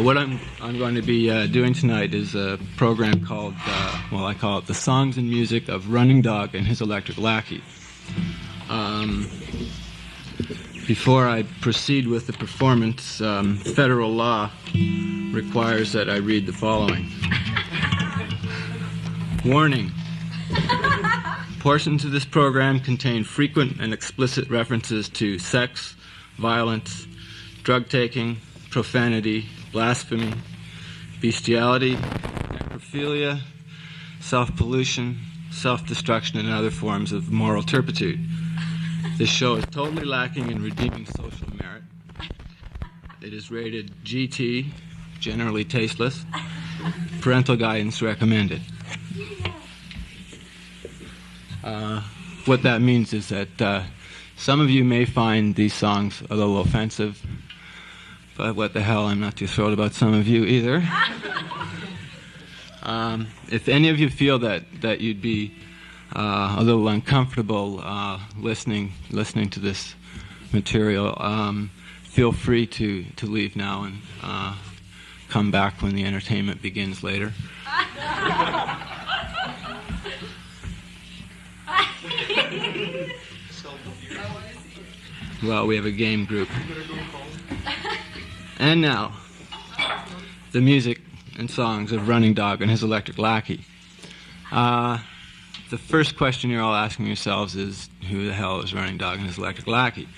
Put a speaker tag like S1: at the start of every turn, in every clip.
S1: What I'm going to be doing tonight is a program called, I call it The Songs and Music of Running Dog and His Electric Lackey. Before I proceed with the performance, federal law requires that I read the following. Warning. Portions of this program contain frequent and explicit references to sex, violence, drug-taking, profanity, blasphemy, bestiality, necrophilia, self-pollution, self-destruction, and other forms of moral turpitude. This show is totally lacking in redeeming social merit. It is rated GT, generally tasteless. Parental guidance recommended. What that means is that some of you may find these songs a little offensive, but what the hell, I'm not too thrilled about some of you either. If any of you feel that you'd be a little uncomfortable listening to this material, feel free to leave now and come back when the entertainment begins later. Well, we have a game group. And now, the music and songs of Running Dog and His Electric Lackey. The first question you're all asking yourselves is, who the hell is Running Dog and His Electric Lackey?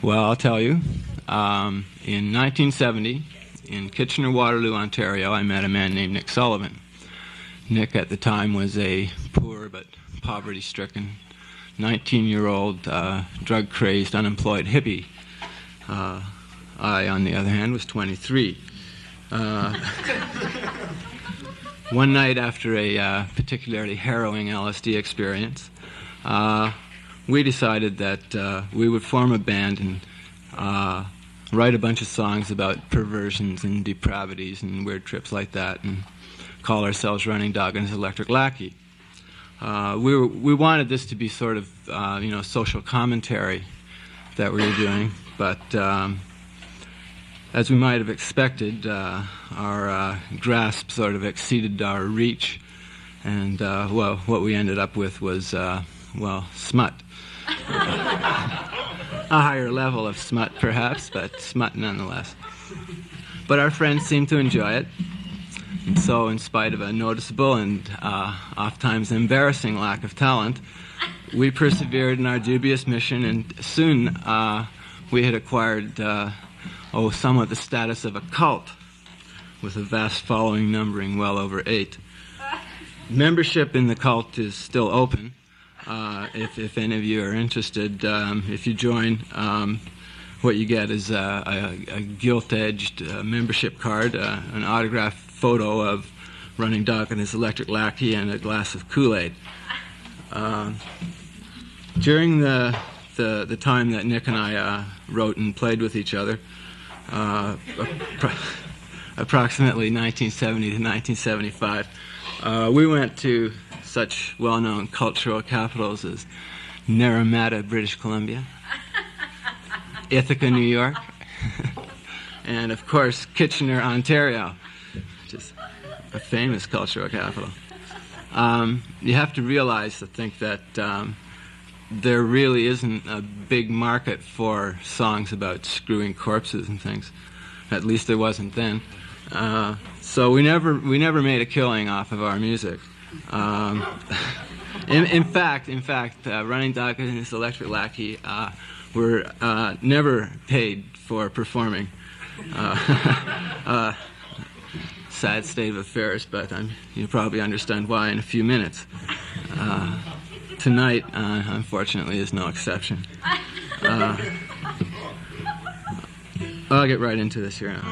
S1: Well, I'll tell you. In 1970, in Kitchener-Waterloo, Ontario, I met a man named Nick Sullivan. Nick at the time was a poor but poverty-stricken 19-year-old drug-crazed, unemployed hippie. I, on the other hand, was 23. One night after a particularly harrowing LSD experience, we decided that we would form a band and write a bunch of songs about perversions and depravities and weird trips like that, and call ourselves Running Dog and His Electric Lackey. We wanted this to be sort of social commentary that we were doing, but as we might have expected, our grasp sort of exceeded our reach, and what we ended up with was smut. A higher level of smut, perhaps, but smut nonetheless. But our friends seemed to enjoy it. And so, in spite of a noticeable and oft-times embarrassing lack of talent, we persevered in our dubious mission, and soon we had acquired, somewhat the status of a cult, with a vast following numbering well over 8. Membership in the cult is still open. If any of you are interested, if you join, what you get is a gilt-edged membership card, an autographed photo of Running Dog and His Electric Lackey, and a glass of Kool-Aid. During the time that Nick and I wrote and played with each other, approximately 1970 to 1975, we went to such well-known cultural capitals as Naramata, British Columbia, Ithaca, New York, and of course Kitchener, Ontario, which is a famous cultural capital. You have to realize, I think, that there really isn't a big market for songs about screwing corpses and things. At least there wasn't then. So we never made a killing off of our music. In fact, Running Dog and His Electric Lackey were never paid for performing. Sad state of affairs, but you'll probably understand why in a few minutes. Tonight, unfortunately, is no exception. I'll get right into this here now.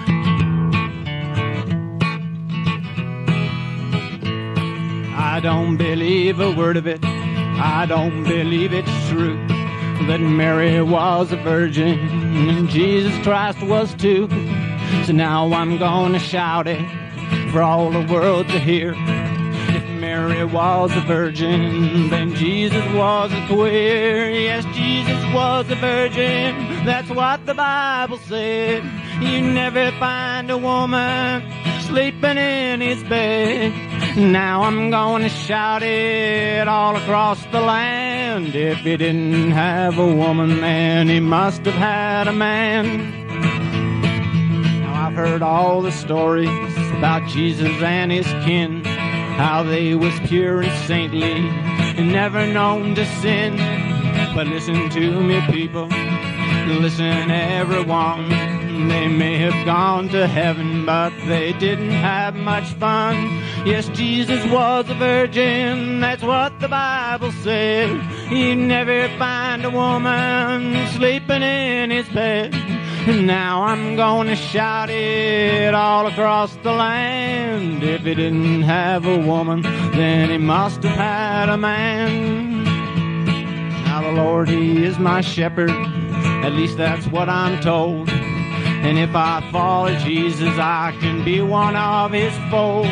S1: I don't believe a word of it. I don't believe it's true that Mary was a virgin and Jesus Christ was too. So now I'm gonna shout it for all the world to hear. If Mary was a virgin, then Jesus wasn't queer. Yes, Jesus was a virgin. That's what the Bible said. You never find a woman sleeping in his bed. Now I'm gonna shout it all across the land. If he didn't have a woman, then he must have had a man. Now I've heard all the stories about Jesus and his kin, how they was pure and saintly and never known to sin. But listen to me, people, listen everyone. They may have gone to heaven, but they didn't have much fun. Yes, Jesus was a virgin, that's what the Bible said. You never find a woman sleeping in his bed. Now I'm gonna shout it all across the land. If he didn't have a woman, then he must have had a man. Now the Lord, he is my shepherd, at least that's what I'm told. And if I follow Jesus, I can be one of his fold.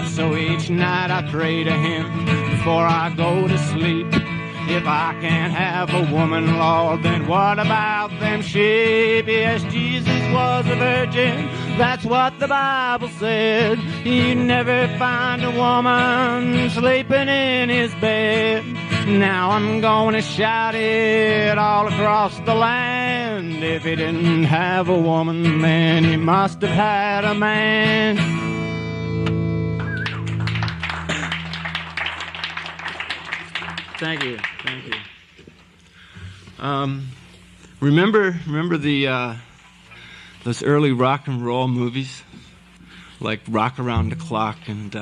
S1: So each night I pray to him before I go to sleep. If I can't have a woman, Lord, then what about them sheep? Yes, Jesus was a virgin, that's what the Bible said. You never find a woman sleeping in his bed. Now I'm gonna shout it all across the land. If he didn't have a woman, then he must have had a man. Thank you. Remember those early rock and roll movies, like Rock Around the Clock and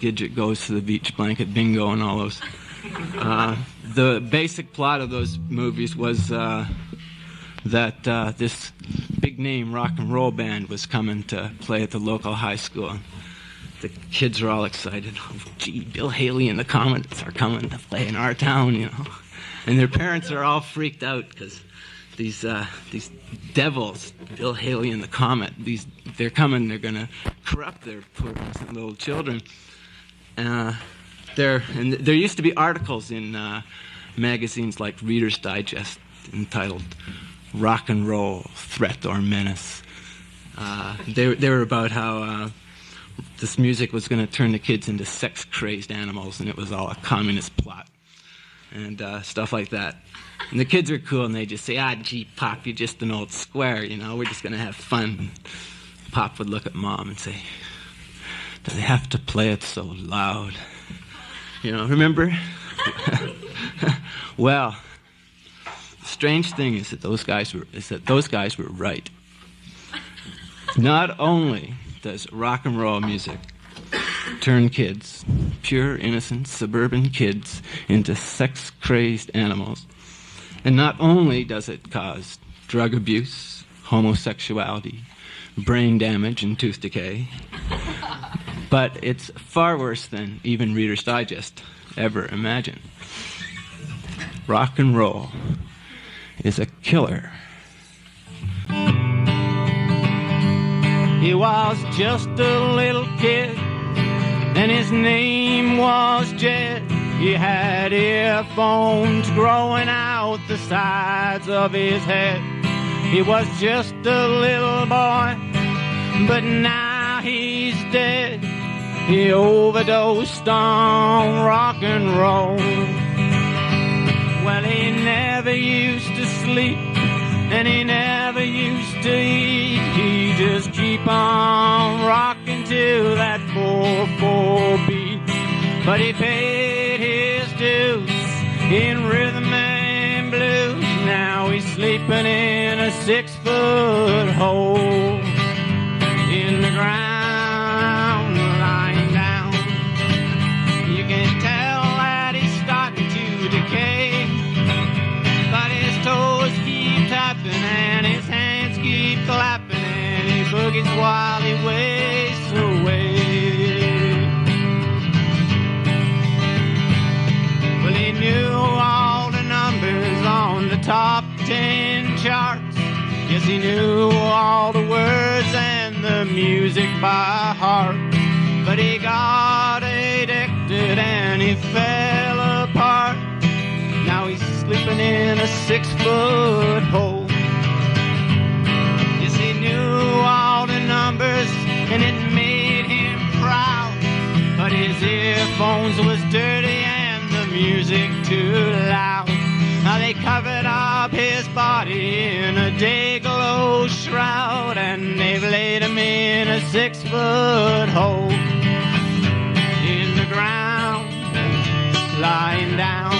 S1: Gidget Goes to the Beach Blanket Bingo and all those. The basic plot of those movies was that this big name rock and roll band was coming to play at the local high school. The kids are all excited. Oh, gee, Bill Haley and the Comets are coming to play in our town, you know. And their parents are all freaked out because these devils, Bill Haley and the Comet, they're coming. They're going to corrupt their poor innocent little children. There used to be articles in magazines like Reader's Digest entitled "Rock and Roll: Threat or Menace." They were about how this music was going to turn the kids into sex-crazed animals, and it was all a communist plot and stuff like that. And the kids are cool, and they just say, gee, Pop, you're just an old square, you know, we're just going to have fun. Pop would look at Mom and say, do they have to play it so loud? You know, remember? Well, the strange thing is that those guys were right. Not only does rock and roll music turn kids, pure, innocent, suburban kids, into sex-crazed animals, and not only does it cause drug abuse, homosexuality, brain damage, and tooth decay, but it's far worse than even Reader's Digest ever imagined. Rock and roll is a killer. He was just a little kid, and his name was Jed. He had earphones growing out the sides of his head. He was just a little boy, but now he's dead. He overdosed on rock and roll. Well, he never used to sleep, and he never used to eat. He just keep on rocking to that 4/4 beat. But he paid his dues in rhythm and blues. Now he's sleeping in a 6-foot hole in the ground, lying down. You can tell that he's starting to decay, but his toes keep tapping and his hands keep clapping, and he boogies while he wastes away. Well, he knew all the numbers on the top 10 charts. Yes, he knew all the words and the music by heart. But he got addicted and he fell apart. Now he's sleeping in a 6-foot hole. You see, and it made him proud. But his earphones was dirty and the music too loud. Now they covered up his body in a day-glow shroud, and they've laid him in a 6-foot hole in the ground, lying down.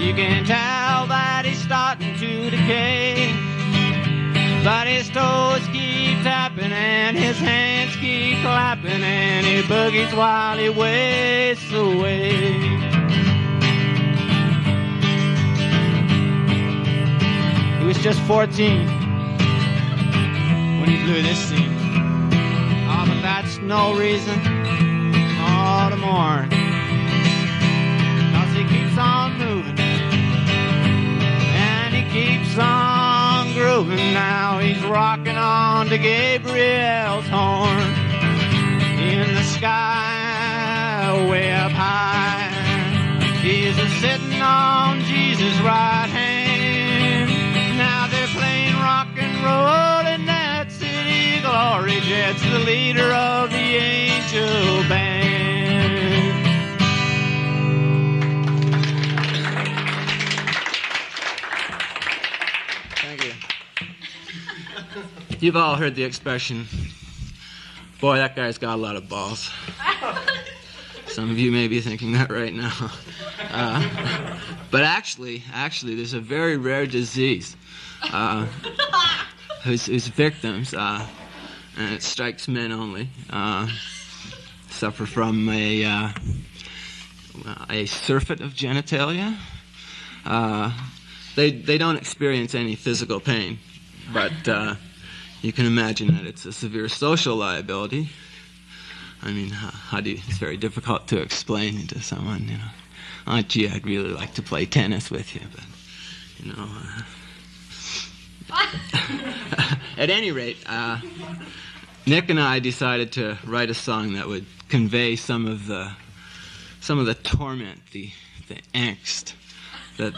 S1: You can tell that he's starting to decay, but his toes keep tapping and his hands keep clapping, and he boogies while he wastes away. He was just 14 when he blew this scene. Oh, but that's no reason all to mourn, 'cause he keeps on moving and he keeps on grooving. Now he's rocking on to Gabriel's horn in the sky way up high. He's a-sitting on Jesus' right hand. Now they're playing rock and roll in that city glory jet's the leader of the angel band. Thank you. You've all heard the expression, boy, that guy's got a lot of balls. Some of you may be thinking that right now. But actually, there's a very rare disease whose victims, and it strikes men only, suffer from a surfeit of genitalia. They don't experience any physical pain, but you can imagine that it's a severe social liability. I mean, it's very difficult to explain to someone, you know. Oh, gee, I'd really like to play tennis with you, but, you know. At any rate, Nick and I decided to write a song that would convey some of the torment, the angst that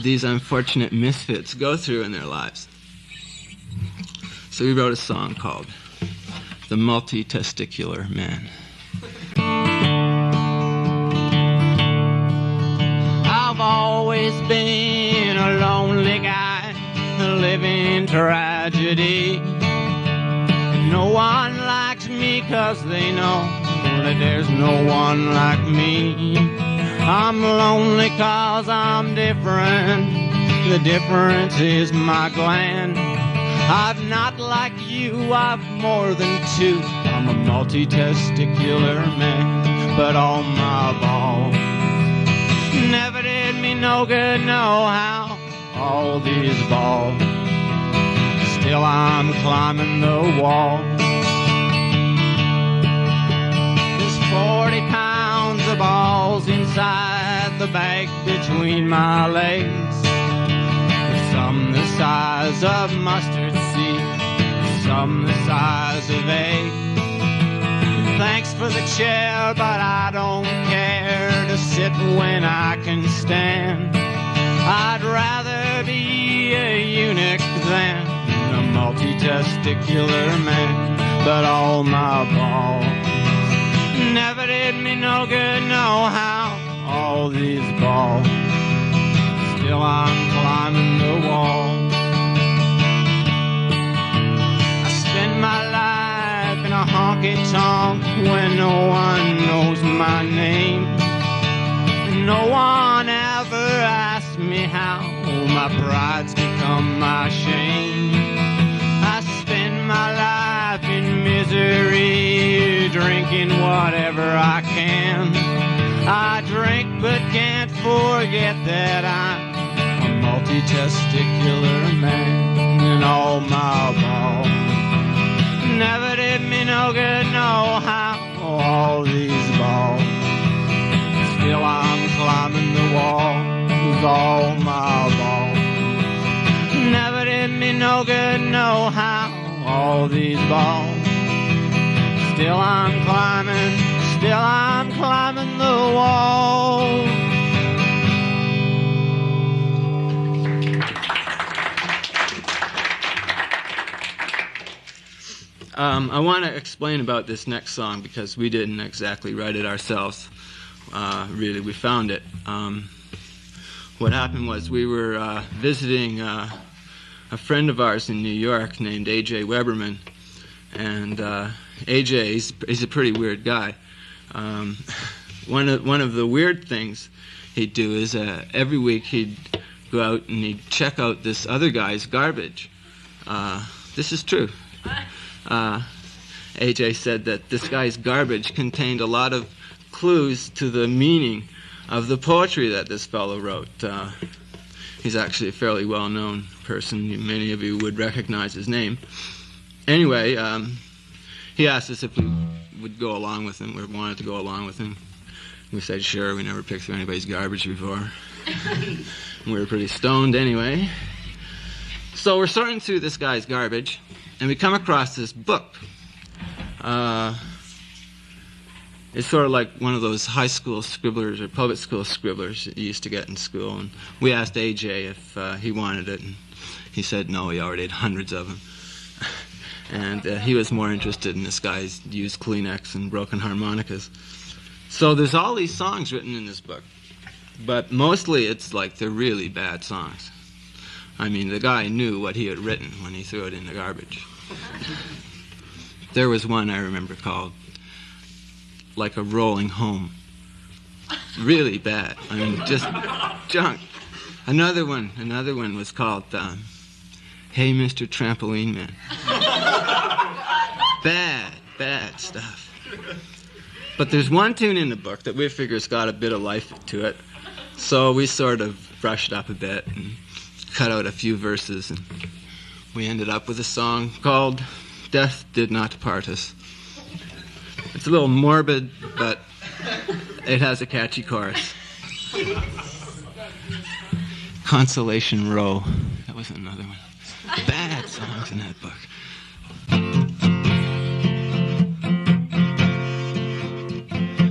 S1: these unfortunate misfits go through in their lives. So we wrote a song called The Multi-Testicular Man. I've always been a lonely guy, living tragedy. No one likes me 'cause they know that there's no one like me. I'm lonely 'cause I'm different. The difference is my gland. I'm not like you, I've more than two. I'm a multi-testicular man, but all my balls never did me no good, no how. All these balls, still I'm climbing the wall. There's 40 pounds of balls inside the bag between my legs. Some the size of mustard seed, some the size of eggs. Thanks for the chair, but I don't care to sit when I can stand. I'd rather be a eunuch than a multi-testicular man. But all my balls never did me no good, no how. All these balls, still I'm climbing the wall. I spend my life in a honky-tonk when no one knows my name. And no one ever asks me how. My pride's become my shame. I spend my life in misery, drinking whatever I can. I drink but can't forget that I'm a multi-testicular man. And all my balls never did me no good, no how. All these balls, still I'm climbing the wall. All my balls never did me no good, no how. All these balls, still I'm climbing the wall. I want to explain about this next song because we didn't exactly write it ourselves. Really, we found it. What happened was we were visiting a friend of ours in New York named A.J. Weberman, and A.J. he's a pretty weird guy. One of the weird things he'd do is every week he'd go out and he'd check out this other guy's garbage. This is true. AJ said that this guy's garbage contained a lot of clues to the meaning of the poetry that this fellow wrote. He's actually a fairly well-known person. Many of you would recognize his name. Anyway, he asked us if we would go along with him, or wanted to go along with him. We said sure. We never picked through anybody's garbage before. We were pretty stoned anyway. So we're sorting through this guy's garbage, and we come across this book. It's sort of like one of those high school scribblers or public school scribblers that you used to get in school. And we asked AJ if he wanted it, and he said no, he already had hundreds of them. And he was more interested in this guy's used Kleenex and broken harmonicas. So there's all these songs written in this book, but mostly it's like they're really bad songs. I mean, the guy knew what he had written when he threw it in the garbage. There was one I remember called Like a Rolling Home. Really bad. I mean, just junk. Another one was called Hey Mr. Trampoline Man. Bad stuff. But there's one tune in the book that we figure's got a bit of life to it. So we sort of brushed up a bit and cut out a few verses, and we ended up with a song called Death Did Not Part Us. It's a little morbid, but it has a catchy chorus. Consolation Row. That was another one. Bad songs in that book.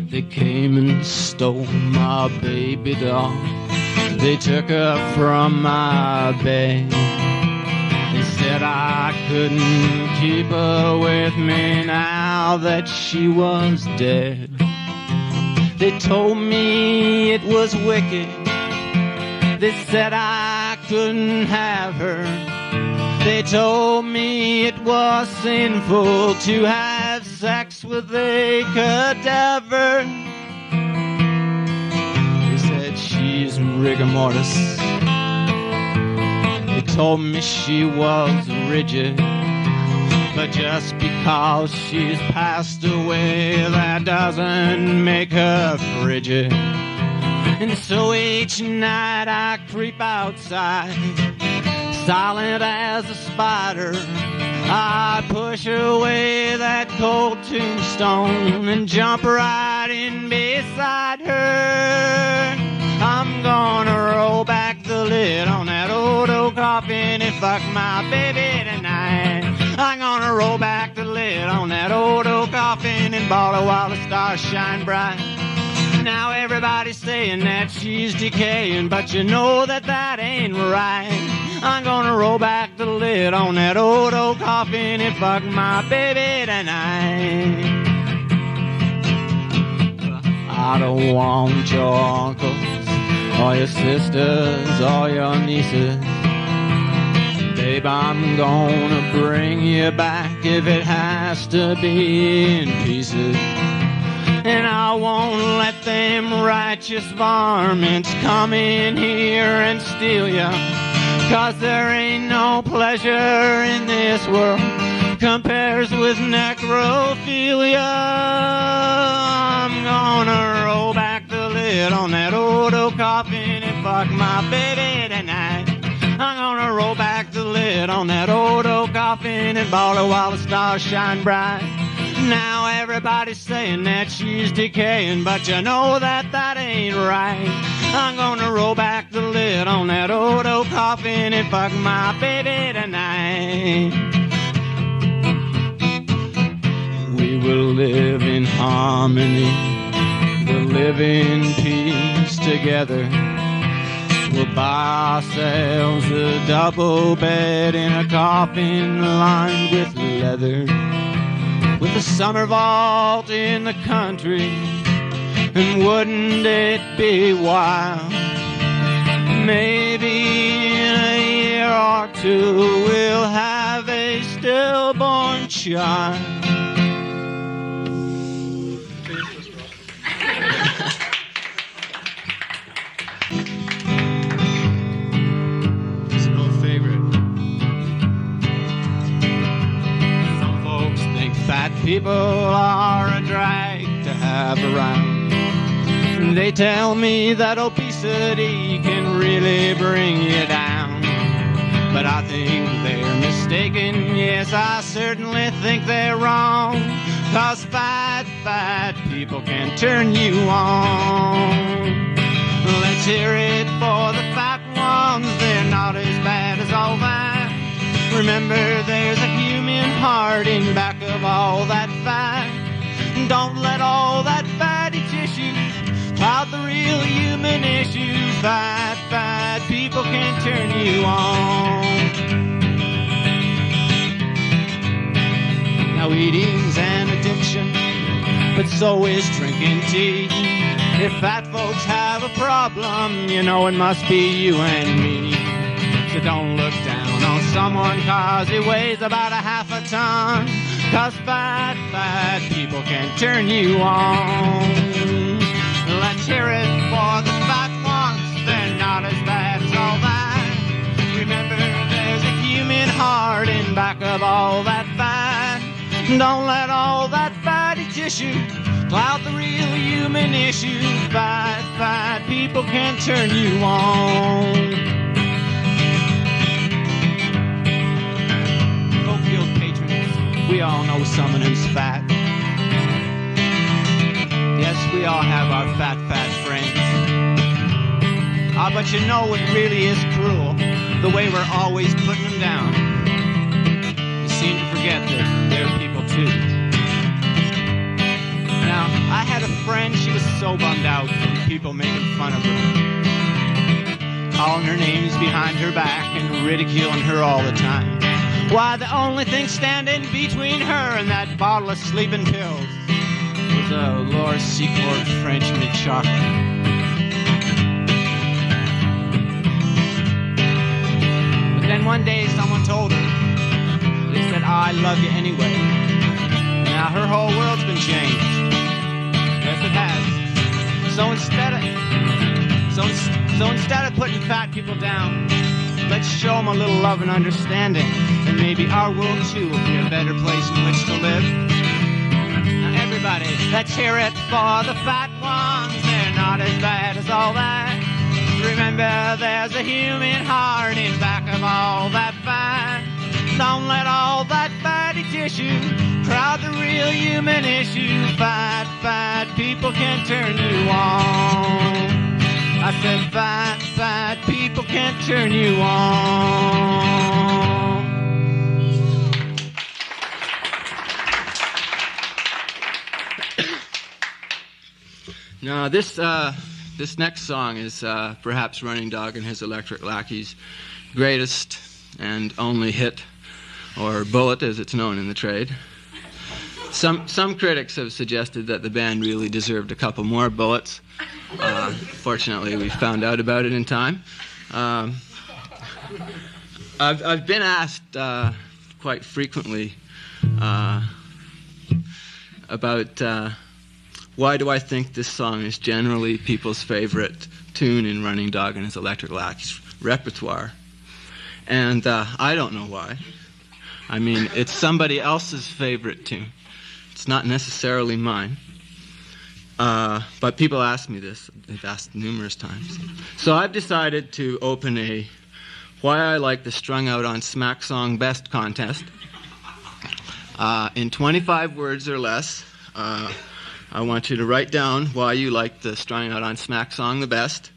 S1: They came and stole my baby doll. They took her from my bed. They said I couldn't keep her with me now that she was dead. They told me it was wicked. They said I couldn't have her. They told me it was sinful to have sex with a cadaver. They said she's rigor mortis. They told me she was rigid. But just because she's passed away, that doesn't make her frigid. And so each night I creep outside, silent as a spider. I push away that cold tombstone and jump right in beside her. I'm gonna roll back the lid on that old oak coffin and fuck my baby tonight. I'm gonna roll back the lid on that old oak coffin and ball her while the stars shine bright. Now everybody's saying that she's decaying, but you know that that ain't right. I'm gonna roll back the lid on that old oak coffin and fuck my baby tonight. I don't want your uncles or your sisters or your nieces. Babe, I'm gonna bring you back if it has to be in pieces. And I won't let them righteous varmints come in here and steal ya. 'Cause there ain't no pleasure in this world compares with necrophilia. I'm gonna roll back the lid on that old oak coffin and fuck my baby tonight. I'm gonna roll back the lid on that old oak coffin and ball her while the stars shine bright. Now everybody's saying that she's decaying, but you know that that ain't right. I'm gonna roll back the lid on that old oak coffin and fuck my baby tonight. We will live in harmony, we'll live in peace together. We'll buy ourselves a double bed in a coffin lined with leather. with a summer vault in the country. And wouldn't it be wild? Maybe in a year or two we'll have a stillborn child. It's an old favorite. Some folks think fat people are a drag to have around. They tell me that obesity can really bring you down. But I think they're mistaken, yes, I certainly think they're wrong. 'Cause fat people can turn you on. Let's hear it for the fat ones, they're not as bad as all that. Remember, there's a human heart in back of all that fat. Don't let all that fatty tissue cloud the real human issue. Fat people can turn you on. Now eating's an addiction, but so is drinking tea. If fat folks have a problem, you know it must be you and me. So don't look down on someone 'cause he weighs about a half a ton. 'Cause fat people can turn you on. Let's hear it for the fat ones, they're not as bad as all that. Remember, there's a human heart in back of all that fat. Don't let all that fatty tissue cloud the real human issue. Fat people can turn you on. Opiate patrons, we all know someone who's fat. Yes, we all have our fat friends. But you know it really is cruel, the way we're always putting them down. You seem to forget that they're people too. Now, I had a friend, she was so bummed out from people making fun of her, calling her names behind her back and ridiculing her all the time. Why, the only thing standing between her and that bottle of sleeping pills was a Laura Secord French mint chocolate. But then one day someone told her, they said, I love you anyway. Now her whole world's been changed. Yes, it has. So instead of putting fat people down, let's show them a little love and understanding, and maybe our world too will be a better place in which to live. Now everybody, let's hear it for the fat ones, they're not as bad as all that. Remember, there's a human heart in back of all that fat. Don't let all that fatty tissue crowd the real human issue. Fat people can turn you on. I said fat people can turn you on. Now this next song is perhaps Running Dog and His Electric Lackey's greatest and only hit, or bullet as it's known in the trade. Some critics have suggested that the band really deserved a couple more bullets. Fortunately, we found out about it in time. I've been asked quite frequently about why do I think this song is generally people's favorite tune in Running Dog and His Electric Lackey's repertoire. And I don't know why. I mean, it's somebody else's favorite tune. It's not necessarily mine. But people ask me this. They've asked numerous times. So I've decided to open a Why I Like the Strung Out on Smack Song Best contest. In 25 words or less, I want you to write down why you like the Strung Out on Smack song the best,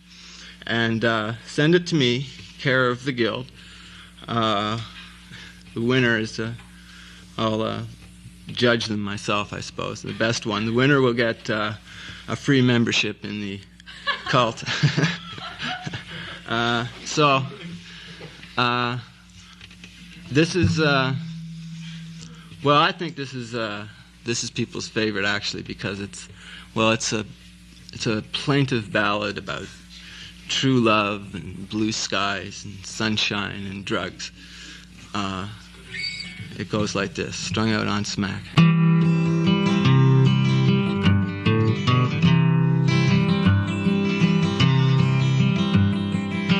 S1: and send it to me, care of the Guild. The winner is, I'll judge them myself, I suppose. The best one. The winner will get a free membership in the cult. This is, well, I think this is this is people's favorite actually because it's a plaintive ballad about true love and blue skies and sunshine and drugs. It goes like this, strung out on smack.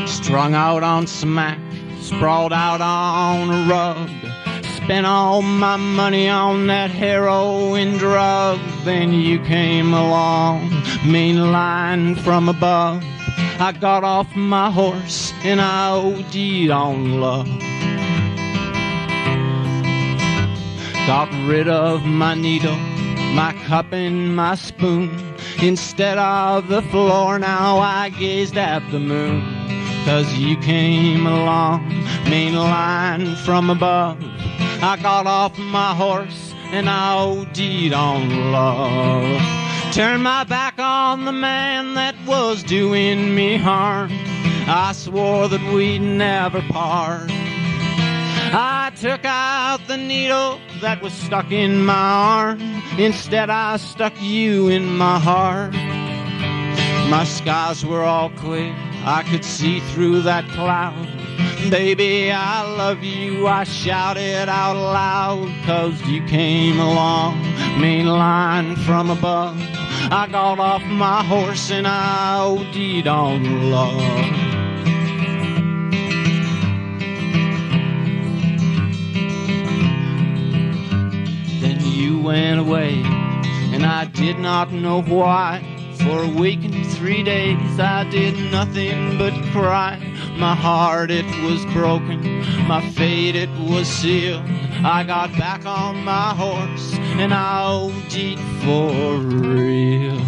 S1: Strung out on smack, sprawled out on a rug. Spent all my money on that heroin drug. Then you came along, main line from above. I got off my horse and I OD'd on love. Got rid of my needle, my cup and my spoon. Instead of the floor, now I gazed at the moon. 'Cause you came along, main line from above. I got off my horse and I OD'd on love. Turned my back on the man that was doing me harm. I swore that we'd never part. I took out the needle that was stuck in my arm. Instead I stuck you in my heart. My skies were all clear, I could see through that cloud. Baby, I love you, I shouted out loud. 'Cause you came along, main line from above. I got off my horse and I OD'd on love. Then you went away and I did not know why. For a week and 3 days I did nothing but cry. My heart, it was broken, my fate, it was sealed. I got back on my horse and I OD'd for real.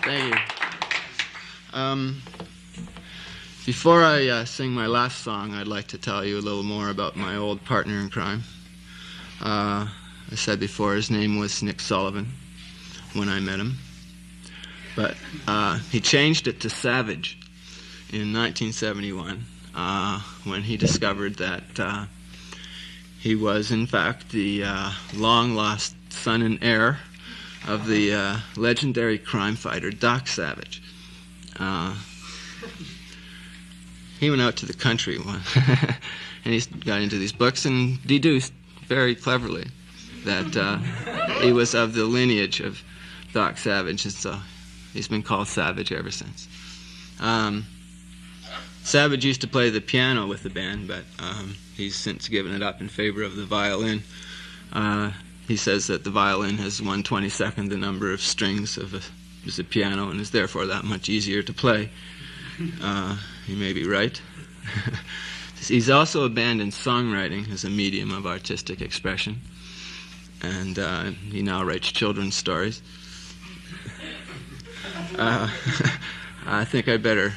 S1: Thank you. Before I sing my last song, I'd like to tell you a little more about my old partner in crime. I said before his name was Nick Sullivan when I met him. But he changed it to Savage in 1971 when he discovered that he was, in fact, the long-lost son and heir of the legendary crime fighter Doc Savage. He went out to the country and he got into these books and deduced very cleverly that he was of the lineage of Doc Savage, and so he's been called Savage ever since. Savage used to play the piano with the band, but he's since given it up in favor of the violin. He says that the violin has 1/22 the number of strings as a piano and is therefore that much easier to play. He may be right. He's also abandoned songwriting as a medium of artistic expression, and he now writes children's stories. I think I better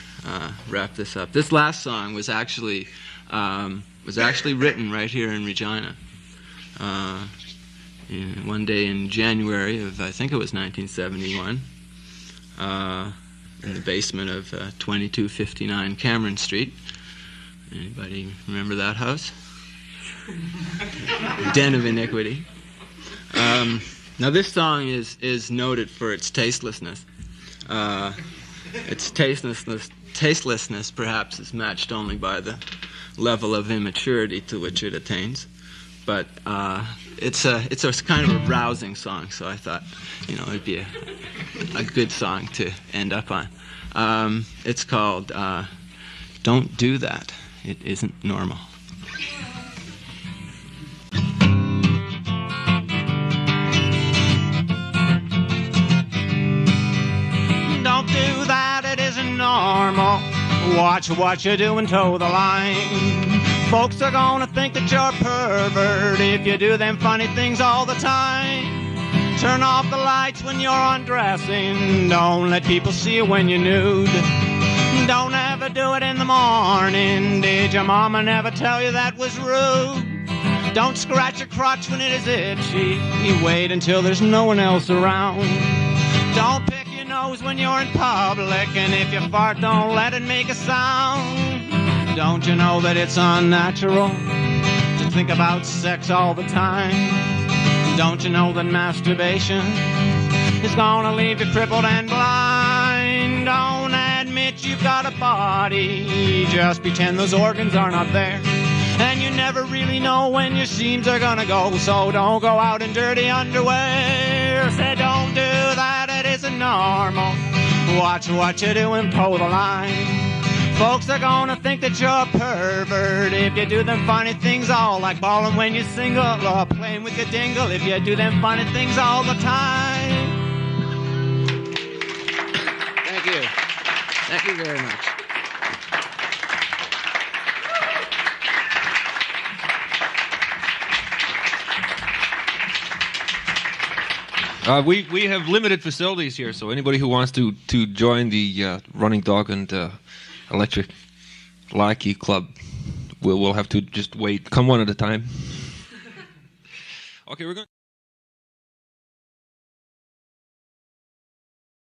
S1: wrap this up. This last song was actually written right here in Regina. One day in January of, I think it was 1971. In the basement of 2259 Cameron Street. Anybody remember that house? Den of Iniquity. Now this song is noted for its tastelessness. Its tastelessness perhaps is matched only by the level of immaturity to which it attains. But it's a kind of a rousing song, so I thought, it'd be a good song to end up on. It's called Don't Do That. It Isn't Normal. Don't do that, it isn't normal. Watch what you do and toe the line. Folks are gonna think that you're a pervert if you do them funny things all the time. Turn off the lights when you're undressing. Don't let people see you when you're nude. Don't ever do it in the morning. Did your mama never tell you that was rude? Don't scratch your crotch when it is itchy. You wait until there's no one else around. Don't pick your nose nose when you're in public, and if you fart, don't let it make a sound. Don't you know that it's unnatural to think about sex all the time? Don't you know that masturbation is gonna leave you crippled and blind? Don't admit you've got a body, just pretend those organs are not there. And you never really know when your seams are gonna go, so don't go out in dirty underwear. Say don't do that, it isn't normal. Watch what you do and toe the line. Folks are gonna think that you're a pervert if you do them funny things all like balling when you're single or playing with your dingle if you do them funny things all the time. Thank you. Thank you very much.
S2: We have limited facilities here, so anybody who wants to join the Running Dog and Electric Lackey Club will have to just wait. Come one at a time. Okay, we're going.